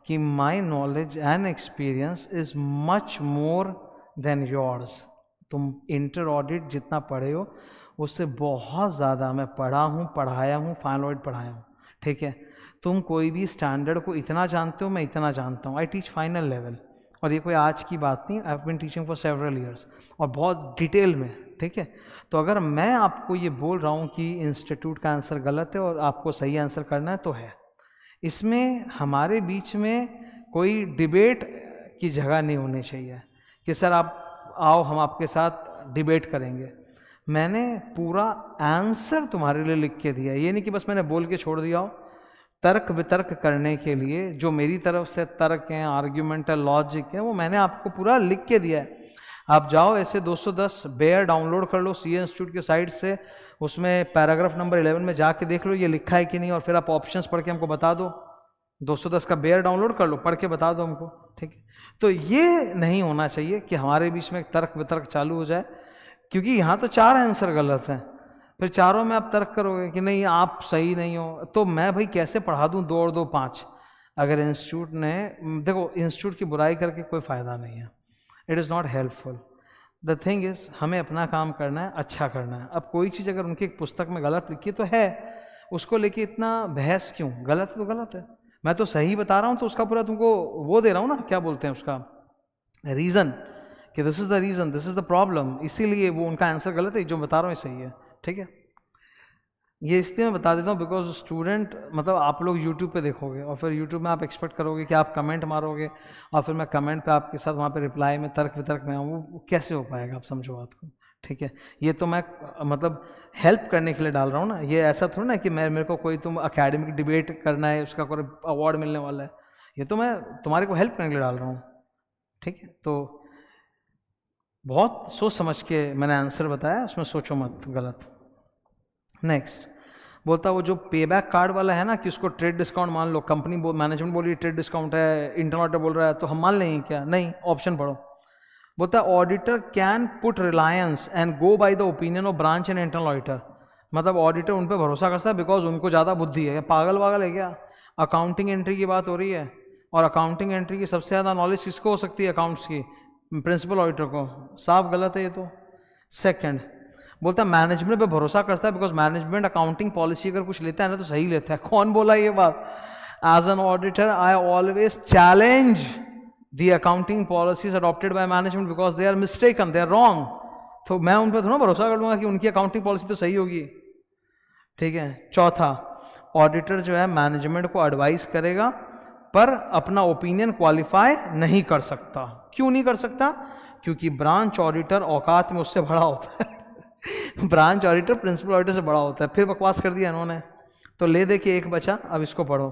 कि my knowledge and experience is much more than yours. तुम इंटर ऑडिट जितना पढ़े हो उससे बहुत ज़्यादा मैं पढ़ा हूँ, पढ़ाया हूँ, फाइनल ऑडिट पढ़ाया हूँ. ठीक है. तुम कोई भी स्टैंडर्ड को इतना जानते हो, मैं इतना जानता हूँ. आई टीच फाइनल लेवल, और ये कोई आज की बात नहीं, I have been teaching for several years और बहुत डिटेल में. ठीक है. तो अगर मैं आपको ये बोल रहा हूँ कि इंस्टीट्यूट का आंसर गलत है और आपको सही आंसर करना है तो है. इसमें हमारे बीच में कोई डिबेट की जगह नहीं होनी चाहिए कि सर आप आओ हम आपके साथ डिबेट करेंगे. मैंने पूरा आंसर तुम्हारे लिए लिख के दिया, ये नहीं कि बस मैंने बोल के छोड़ दिया हो. तर्क वितर्क करने के लिए जो मेरी तरफ से तर्क हैं, आर्ग्यूमेंट है, लॉजिक है, वो मैंने आपको पूरा लिख के दिया है. आप जाओ ऐसे 210 बेयर डाउनलोड कर लो CA इंस्टीट्यूट के साइट से, उसमें पैराग्राफ नंबर 11 में जाके देख लो ये लिखा है कि नहीं, और फिर आप ऑप्शंस पढ़ के हमको बता दो. 210 का बेयर डाउनलोड कर लो, पढ़ के बता दो हमको. ठीक है. तो ये नहीं होना चाहिए कि हमारे बीच में तर्क वितर्क चालू हो जाए, क्योंकि यहाँ तो 4 आंसर गलत हैं, फिर चारों में आप तर्क करोगे कि नहीं आप सही नहीं हो, तो मैं भाई कैसे पढ़ा दूँ 2 और 2 5. अगर इंस्टीट्यूट ने, देखो इंस्टीट्यूट की बुराई करके कोई फ़ायदा नहीं है, it is not helpful. The thing is हमें अपना काम करना है, अच्छा करना है। अब कोई चीज़ अगर उनकी एक पुस्तक में गलत लिखी तो है, उसको लेके इतना बहस क्यों? गलत है तो गलत है। मैं तो सही बता रहा हूँ तो उसका पूरा तुमको वो दे रहा हूँ ना, क्या बोलते हैं उसका, रीज़न, कि this is the reason, this is the problem, इसीलिए वो उनका आंसर गलत है, जो बता रहा हूँ सही है। ठीक है, ये इसलिए मैं बता देता हूँ बिकॉज स्टूडेंट, मतलब आप लोग यूट्यूब पे देखोगे और फिर यूट्यूब में आप एक्सपेक्ट करोगे कि आप कमेंट मारोगे और फिर मैं कमेंट पे आपके साथ वहाँ पे रिप्लाई में तर्क वितर्क में आऊँ, वो कैसे हो पाएगा? आप समझो बात को। ठीक है, ये तो मैं मतलब हेल्प करने के लिए डाल रहा हूँ ना, ये ऐसा थोड़ा ना कि मेरे को कोई तुम अकेडमिक डिबेट करना है, उसका कोई अवार्ड मिलने वाला है, ये तो मैं तुम्हारे को हेल्प करने के लिए डाल रहा हूँ। ठीक है, तो बहुत सोच समझ के मैंने आंसर बताया, उसमें सोचो मत गलत। नेक्स्ट बोलता वो जो पे बैक कार्ड वाला है ना, कि उसको ट्रेड डिस्काउंट मान लो, कंपनी मैनेजमेंट बोल रही है ट्रेड डिस्काउंट है, इंटरनल ऑडिटर बोल रहा है, तो हम मान लेंगे क्या? नहीं, ऑप्शन पढ़ो। बोलता auditor can put Reliance and go by the opinion of branch and internal auditor. मतलब ऑडिटर उन पर भरोसा करता है बिकॉज उनको ज़्यादा बुद्धि है। पागल वागल है क्या? अकाउंटिंग एंट्री की बात हो रही है, और अकाउंटिंग एंट्री की सबसे ज़्यादा नॉलेज किसको हो सकती है? अकाउंट्स की, प्रिंसिपल ऑडिटर को। साफ गलत है ये तो। सेकंड बोलता है मैनेजमेंट पे भरोसा करता है बिकॉज मैनेजमेंट अकाउंटिंग पॉलिसी अगर कुछ लेता है ना तो सही लेता है। कौन बोला ये बात? As an auditor I always challenge the accounting policies adopted by management because they are mistaken, they are wrong. तो मैं उन पर थोड़ा भरोसा कर लूंगा कि उनकी अकाउंटिंग पॉलिसी तो सही होगी। ठीक है। चौथा, ऑडिटर जो है मैनेजमेंट को एडवाइस करेगा पर अपना ओपिनियन क्वालिफाई नहीं कर सकता। क्यों नहीं कर सकता? क्योंकि ब्रांच ऑडिटर औकात में उससे बड़ा होता है। ब्रांच ऑडिटर प्रिंसिपल ऑडिटर से बड़ा होता है। फिर बकवास कर दिया इन्होंने। तो ले दे के एक बचा, अब इसको पढ़ो।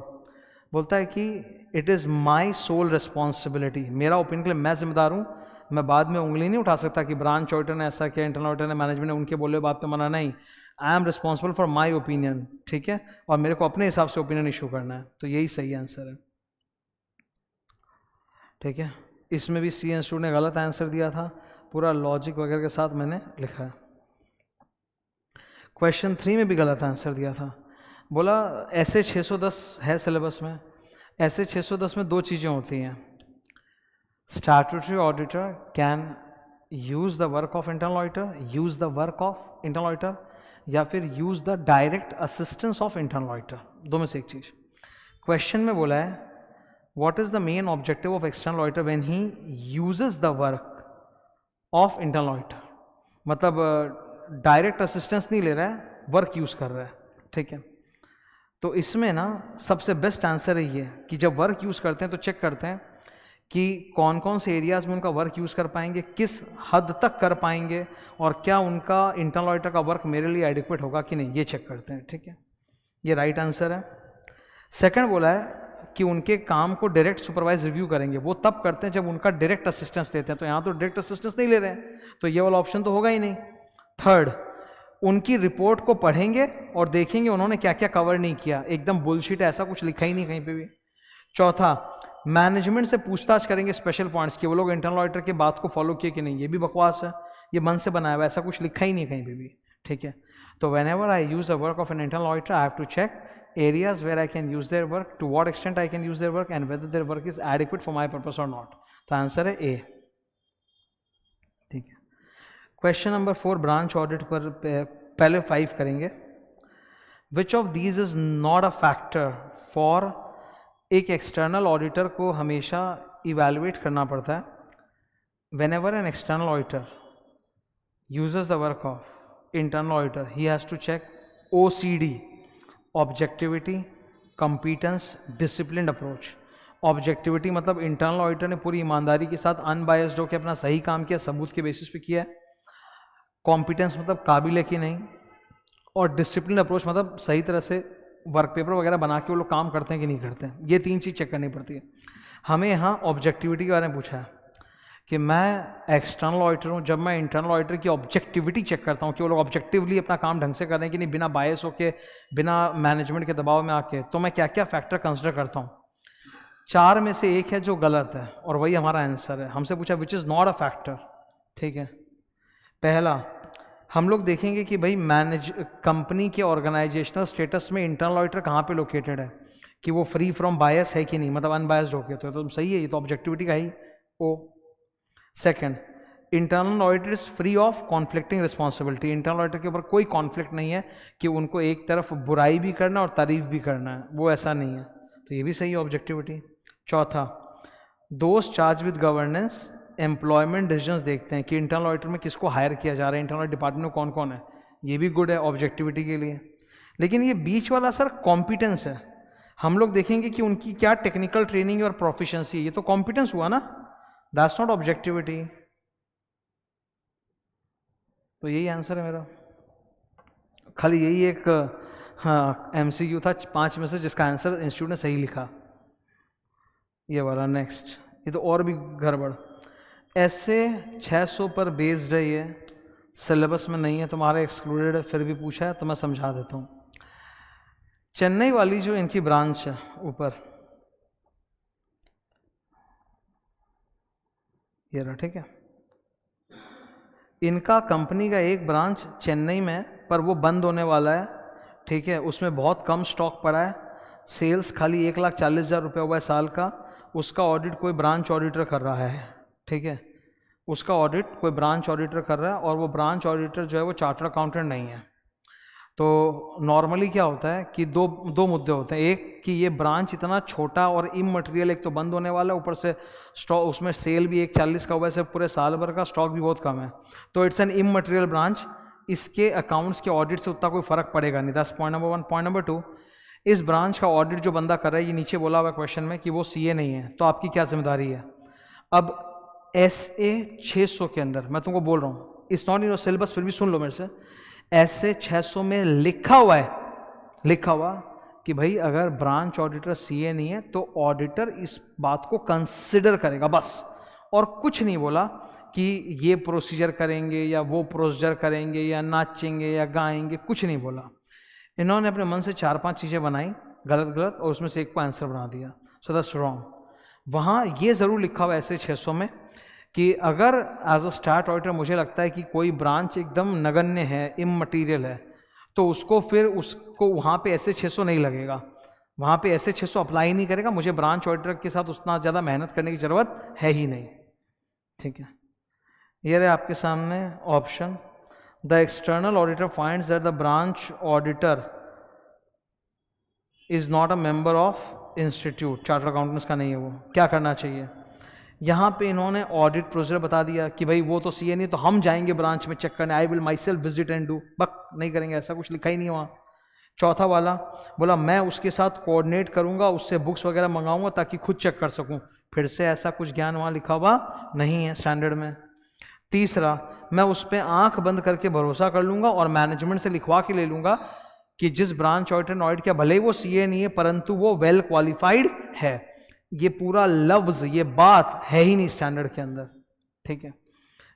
बोलता है कि it is my sole responsibility, मेरा ओपिनियन के लिए मैं जिम्मेदार हूँ। मैं बाद में उंगली नहीं उठा सकता कि ब्रांच ऑडिटर ने ऐसा किया, इंटरनल ऑडिटर ने, मैनेजमेंट ने उनके बोले बात पे मना नहीं। I am responsible for my opinion. ठीक है, और मेरे को अपने हिसाब से ओपिनियन इशू करना है। तो यही सही आंसर है। ठीक है, इसमें भी सी इंस्टीट्यूट ने गलत आंसर दिया था, पूरा लॉजिक वगैरह के साथ मैंने लिखा है। क्वेश्चन 3 में भी गलत आंसर दिया था। बोला ऐसे 610 है सिलेबस में, ऐसे 610 में दो चीज़ें होती हैं, statutory auditor can use the work of internal auditor, use the work of internal auditor, या फिर use the direct assistance of internal auditor. दो में से एक चीज़। क्वेश्चन में बोला है what is the main objective of external auditor when he uses the work of internal auditor. मतलब डायरेक्ट असिस्टेंस नहीं ले रहा है, वर्क यूज़ कर रहा है। ठीक है, तो इसमें ना सबसे बेस्ट आंसर है ये कि जब वर्क यूज़ करते हैं तो चेक करते हैं कि कौन कौन से एरियाज़ में उनका वर्क यूज़ कर पाएंगे, किस हद तक कर पाएंगे, और क्या उनका इंटरनल ऑडिटर का वर्क मेरे लिए एडिक्वेट होगा कि नहीं, ये चेक करते हैं। ठीक है, ये राइट आंसर है। सेकंड बोला है कि उनके काम को डायरेक्ट सुपरवाइज रिव्यू करेंगे, वो तब करते हैं जब उनका डायरेक्ट असिस्टेंस लेते हैं। तो यहाँ तो डायरेक्ट असिस्टेंस नहीं ले रहे हैं, तो ये वाला ऑप्शन तो होगा ही नहीं। थर्ड, उनकी रिपोर्ट को पढ़ेंगे और देखेंगे उन्होंने क्या क्या कवर नहीं किया। एकदम बुलशिट है, ऐसा कुछ लिखा ही नहीं कहीं पे भी। चौथा, मैनेजमेंट से पूछताछ करेंगे स्पेशल पॉइंट्स की, वो लोग इंटरनल ऑडिटर की बात को फॉलो किए कि नहीं। ये भी बकवास है, ये मन से बनाया हुआ, ऐसा कुछ लिखा ही नहीं कहीं पे भी। ठीक है, तो whenever I use the work of an internal auditor I have to check areas where I can use their work, to what extent I can use their work, and whether their work is adequate for my purpose or not. तो answer है ए। ठीक है, question number 4 branch audit पर पहले 5 करेंगे। Which of these is not a factor for, एक external auditor को हमेशा इवेलुएट करना पड़ता है। Whenever an external auditor uses the work of internal auditor he has to check OCD, objectivity, competence, disciplined approach. Objectivity मतलब internal auditor ने पूरी ईमानदारी के साथ अनबायस्ड होकर अपना सही काम किया, सबूत के बेसिस पे किया है। कॉम्पिटेंस मतलब काबिल है कि नहीं, और डिसिप्लिन अप्रोच मतलब सही तरह से वर्क पेपर वगैरह बना के वो लोग काम करते हैं कि नहीं करते हैं। ये 3 चीज़ चेक करनी पड़ती है। हमें यहाँ ऑब्जेक्टिविटी के बारे में पूछा है कि मैं एक्सटर्नल ऑडिटर हूँ, जब मैं इंटरनल ऑडिटर की ऑब्जेक्टिविटी चेक करता हूँ कि वो लोग ऑब्जेक्टिवली अपना काम ढंग से कर रहे हैं कि नहीं, बिना बायस होके, बिना मैनेजमेंट के दबाव में आके, तो मैं क्या क्या फैक्टर कंसिडर करता हूँ। 4 में से एक है जो गलत है, और वही हमारा आंसर है। हमसे पूछा which is not a factor. ठीक है, पहला हम लोग देखेंगे कि भाई कंपनी के ऑर्गेनाइजेशनल स्टेटस में इंटरनल ऑडिटर कहाँ पे लोकेटेड है, कि वो फ्री फ्रॉम बायस है कि नहीं, मतलब अनबायस्ड होके, तो सही है, ये तो ऑब्जेक्टिविटी का ही ओ। Second, internal auditor is free of conflicting responsibility, internal auditor के ऊपर कोई कॉन्फ्लिक्ट नहीं है कि उनको एक तरफ बुराई भी करना और तारीफ भी करना है, वो ऐसा नहीं है, तो ये भी सही है ऑब्जेक्टिविटी। चौथा, दोस्त charge with governance employment decisions देखते हैं कि इंटरनल ऑडिटर में किसको हायर किया जा रहा है, इंटरनल डिपार्टमेंट में कौन कौन है, ये भी गुड है ऑब्जेक्टिविटी के लिए। लेकिन ये बीच वाला सर कॉम्पिटेंस है, हम लोग देखेंगे कि उनकी क्या टेक्निकल ट्रेनिंग और प्रोफिशिएंसी है, ये तो कॉम्पिटेंस हुआ ना, दैट्स नॉट ऑब्जेक्टिविटी। तो यही आंसर है मेरा, खाली यही एक हाँ MCQ था 5 में से जिसका आंसर इंस्टीट्यूट ने सही लिखा, ये वाला। नेक्स्ट, ये तो और भी गड़बड़, ऐसे 600 पर बेस्ड है, ये सिलेबस में नहीं है, तुम्हारा एक्सक्लूडेड है, फिर भी पूछा है तो मैं समझा देता हूँ। चेन्नई वाली जो इनकी ब्रांच है ऊपर, ये रहा, ठीक है, इनका कंपनी का एक ब्रांच चेन्नई में है, पर वो बंद होने वाला है, ठीक है, उसमें बहुत कम स्टॉक पड़ा है, सेल्स खाली 1,40,000 रुपये हुआ है साल का, उसका ऑडिट कोई ब्रांच ऑडिटर कर रहा है, ठीक है, उसका ऑडिट कोई ब्रांच ऑडिटर कर रहा है, और वो ब्रांच ऑडिटर जो है वो चार्टर अकाउंटेंट नहीं है। तो नॉर्मली क्या होता है कि दो मुद्दे होते हैं, एक कि ये ब्रांच इतना छोटा और इमटेरियल, एक तो बंद होने वाला है, ऊपर से स्टॉक उसमें सेल भी 1,40 का हुआ है, सिर्फ पूरे साल भर का, स्टॉक भी बहुत कम है, तो इट्स एन इमटेरियल ब्रांच, इसके अकाउंट्स के ऑडिट से उतना कोई फर्क पड़ेगा नहीं, that's point number 1। Point number 2, इस ब्रांच का ऑडिट जो बंदा कर रहा है, ये नीचे बोला हुआ क्वेश्चन में कि वो CA नहीं है, तो आपकी क्या जिम्मेदारी है। अब SA 600 के अंदर मैं तुमको बोल रहा हूँ, it's not in your syllabus, फिर भी सुन लो मेरे से, SA 600 में लिखा हुआ है, लिखा हुआ कि भाई अगर ब्रांच ऑडिटर CA नहीं है तो ऑडिटर इस बात को कंसिडर करेगा बस, और कुछ नहीं बोला कि ये प्रोसीजर करेंगे या वो प्रोसीजर करेंगे या नाचेंगे या गाएंगे, कुछ नहीं बोला। इन्होंने अपने मन से 4-5 चीज़ें बनाई गलत गलत, और उसमें से एक को आंसर बना दिया, सो दैट्स रॉन्ग। वहाँ ये ज़रूर लिखा हुआ है SA 600 में कि अगर एज अ स्टार्ट ऑडिटर मुझे लगता है कि कोई ब्रांच एकदम नगण्य है, इमटेरियल है, तो उसको वहाँ पे SA 600 नहीं लगेगा, वहाँ पे SA 600 अप्लाई नहीं करेगा, मुझे ब्रांच ऑडिटर के साथ उतना ज़्यादा मेहनत करने की ज़रूरत है ही नहीं, ठीक है। ये रहे आपके सामने option, the external auditor finds that the branch auditor is not a member of institute, chartered accountants का नहीं है वो, क्या करना चाहिए। यहाँ पे इन्होंने ऑडिट प्रोसीजर बता दिया कि भाई वो तो CA नहीं, तो हम जाएंगे ब्रांच में चेक करने, I will myself visit and do, बक नहीं करेंगे, ऐसा कुछ लिखा ही नहीं वहाँ। चौथा वाला बोला मैं उसके साथ कोऑर्डिनेट करूँगा, उससे बुक्स वगैरह मंगाऊंगा ताकि खुद चेक कर सकूँ, फिर से ऐसा कुछ ज्ञान वहाँ लिखा हुआ नहीं है स्टैंडर्ड में। तीसरा, मैं उस पर आंख बंद करके भरोसा कर लूँगा और मैनेजमेंट से लिखवा के ले लूँगा कि जिस ब्रांच ऑडिटर ने ऑडिट किया, भले ही वो CA नहीं है परंतु वो वेल क्वालिफाइड है। ये पूरा लफ्ज, ये बात है ही नहीं स्टैंडर्ड के अंदर, ठीक है।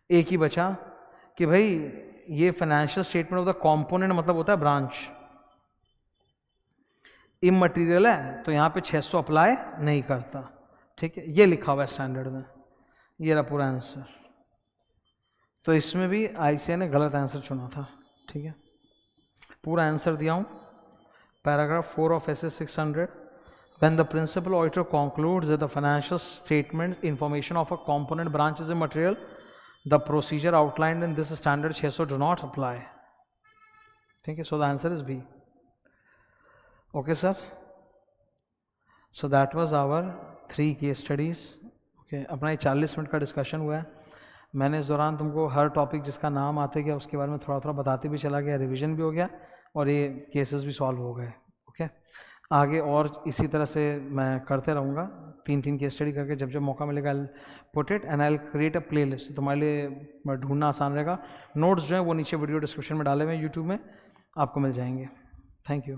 एक ही बचा कि भाई ये financial statement of the component मतलब होता है ब्रांच, इमटेरियल है तो यहाँ पे 600 अप्लाई नहीं करता, ठीक है, ये लिखा हुआ है स्टैंडर्ड में। ये रहा पूरा आंसर, तो इसमें भी ICAI ने गलत आंसर चुना था, ठीक है। पूरा आंसर दिया हूँ, paragraph 4 of SA 600, when the principal auditor concludes that the financial statement information of a component branch is immaterial, the procedure outlined in this standard 600 do not apply, ठीक है। So the answer is B. Okay sir, so that was our 3 case studies, okay। अपना ये 40 minute का discussion हुआ है, मैंने इस दौरान तुमको हर टॉपिक जिसका नाम आते गया उसके बारे में थोड़ा थोड़ा बताते भी चला गया, रिवीजन भी हो गया और ये केसेस भी सॉल्व हो गए, ओके। आगे और इसी तरह से मैं करते रहूँगा, 3-3 केस स्टडी करके जब जब मौका मिलेगा I put it and I create a playlist, तुम्हारे लिए ढूंढना आसान रहेगा। नोट्स जो है वो नीचे वीडियो डिस्क्रिप्शन में डाले हुए हैं यूट्यूब में, आपको मिल जाएंगे। Thank you.